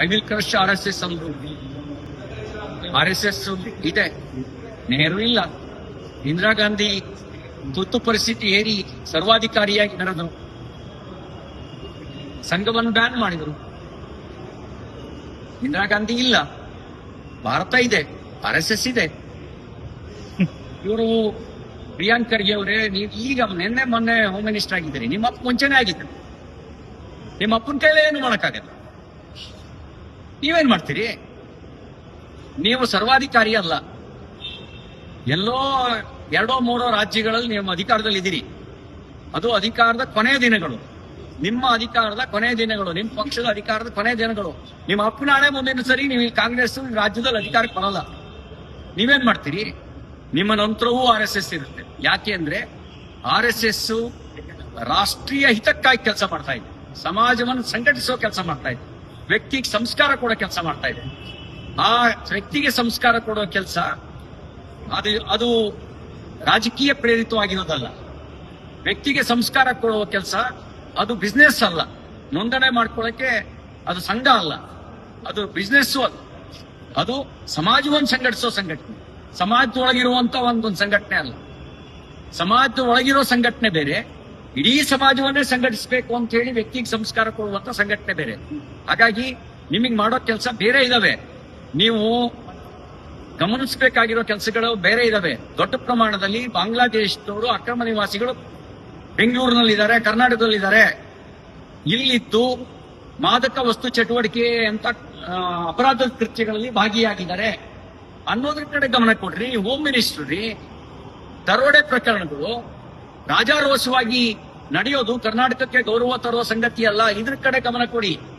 I will crush RSS ಅಂದ್ರು. RSS ಇದೆ, ನೆಹರು ಇಲ್ಲ. ಇಂದಿರಾ ಗಾಂಧಿ ತುರ್ತು ಪರಿಸ್ಥಿತಿ ಏರಿ ಸರ್ವಾಧಿಕಾರಿಯಾಗಿ ನಡೆದರು, ಸಂಘವನ್ನು ಬ್ಯಾನ್ ಮಾಡಿದರು. ಇಂದಿರಾ ಗಾಂಧಿ ಇಲ್ಲ, ಭಾರತ ಇದೆ, RSS ಇದೆ. ಇವರು ಪ್ರಿಯಾಂಕ್ ಖರ್ಗೆ ಅವರೇ, ನೀವು ಈಗ ನಿನ್ನೆ ಮೊನ್ನೆ ಹೋಮ್ ಮಿನಿಸ್ಟರ್ ಆಗಿದ್ದೀರಿ, ನಿಮ್ಮ ಅಪ್ಪ ಮುಂಚೆನೆ ಆಗಿದ್ದರು. ನಿಮ್ಮ ಅಪ್ಪನ ಕೈಲೇ ಏನು ಮಾಡಕ್ಕಾಗಲ್ಲ. ನೀವೇನ್ ಮಾಡ್ತೀರಿ? ನೀವು ಸರ್ವಾಧಿಕಾರಿ ಅಲ್ಲ. ಎಲ್ಲೋ 2-3 ರಾಜ್ಯಗಳಲ್ಲಿ ನೀವು ಅಧಿಕಾರದಲ್ಲಿ ಇದ್ದೀರಿ. ಅದು ಅಧಿಕಾರದ ಕೊನೆಯ ದಿನಗಳು, ನಿಮ್ಮ ಅಧಿಕಾರದ ಕೊನೆಯ ದಿನಗಳು, ನಿಮ್ಮ ಪಕ್ಷದ ಅಧಿಕಾರದ ಕೊನೆಯ ದಿನಗಳು. ನಿಮ್ಮ ಅಪ್ಪನ ಹಣೆ ಮುಂದಿನ ಸರಿ ನೀವು ಈ ಕಾಂಗ್ರೆಸ್ ರಾಜ್ಯದಲ್ಲಿ ಅಧಿಕಾರಕ್ಕೆ ಬರಲ್ಲ. ನೀವೇನ್ ಮಾಡ್ತೀರಿ? ನಿಮ್ಮ ನಂತರವೂ RSS ಇರುತ್ತೆ. ಯಾಕೆ ಅಂದ್ರೆ RSS ರಾಷ್ಟ್ರೀಯ ಹಿತಕ್ಕಾಗಿ ಕೆಲಸ ಮಾಡ್ತಾ ಇದೆ, ಸಮಾಜವನ್ನು ಸಂಘಟಿಸುವ ಕೆಲಸ ಮಾಡ್ತಾ ಇದೆ, ವ್ಯಕ್ತಿಗೆ ಸಂಸ್ಕಾರ ಕೊಡೋ ಕೆಲಸ ಮಾಡ್ತಾ ಇದೆ. ಆ ವ್ಯಕ್ತಿಗೆ ಸಂಸ್ಕಾರ ಕೊಡೋ ಕೆಲಸ ಅದು ರಾಜಕೀಯ ಪ್ರೇರಿತವಾಗಿರೋದಲ್ಲ. ವ್ಯಕ್ತಿಗೆ ಸಂಸ್ಕಾರ ಕೊಡುವ ಕೆಲಸ ಅದು ಬಿಸ್ನೆಸ್ ಅಲ್ಲ. ನೋಂದಣಿ ಮಾಡ್ಕೊಳ್ಳಕ್ಕೆ ಅದು ಸಂಘ ಅಲ್ಲ, ಅದು ಬಿಸ್ನೆಸ್ ಅಲ್ಲ. ಅದು ಸಮಾಜವನ್ನು ಸಂಘಟಿಸೋ ಸಂಘಟನೆ, ಸಮಾಜದೊಳಗಿರುವಂತ ಒಂದೊಂದು ಸಂಘಟನೆ ಅಲ್ಲ. ಸಮಾಜದೊಳಗಿರೋ ಸಂಘಟನೆ ಬೇರೆ, ಇಡೀ ಸಮಾಜವನ್ನೇ ಸಂಘಟಿಸಬೇಕು ಅಂತ ಹೇಳಿ ವ್ಯಕ್ತಿಗೆ ಸಂಸ್ಕಾರ ಕೊಡುವಂತ ಸಂಘಟನೆ ಬೇರೆ. ಹಾಗಾಗಿ ನಿಮಗೆ ಮಾಡೋ ಕೆಲಸ ಬೇರೆ ಇದಾವೆ. ನೀವು ಗಮನಿಸಬೇಕಾಗಿರೋ ಕೆಲಸಗಳು ಬೇರೆ ಇದಾವೆ. ದೊಡ್ಡ ಪ್ರಮಾಣದಲ್ಲಿ ಬಾಂಗ್ಲಾದೇಶದವರು ಅಕ್ರಮ ನಿವಾಸಿಗಳು ಬೆಂಗಳೂರಿನಲ್ಲಿದ್ದಾರೆ, ಕರ್ನಾಟಕದಲ್ಲಿದ್ದಾರೆ. ಇಲ್ಲಿದ್ದು ಮಾದಕ ವಸ್ತು ಚಟುವಟಿಕೆ ಅಂತ ಅಪರಾಧ ಕೃತ್ಯಗಳಲ್ಲಿ ಭಾಗಿಯಾಗಿದ್ದಾರೆ ಅನ್ನೋದ್ರ ಕಡೆ ಗಮನ ಕೊಡ್ರಿ. ಹೋಮ್ ಮಿನಿಸ್ಟರ್ ರೀ. ದರೋಡೆ ಪ್ರಕರಣಗಳು ರಾಜಾರೋಷವಾಗಿ ನಡೆಯೋದು ಕರ್ನಾಟಕಕ್ಕೆ ಗೌರವ ತರುವ ಸಂಗತಿ ಅಲ್ಲ. ಇದ್ರ ಕಡೆ ಗಮನ ಕೊಡಿ.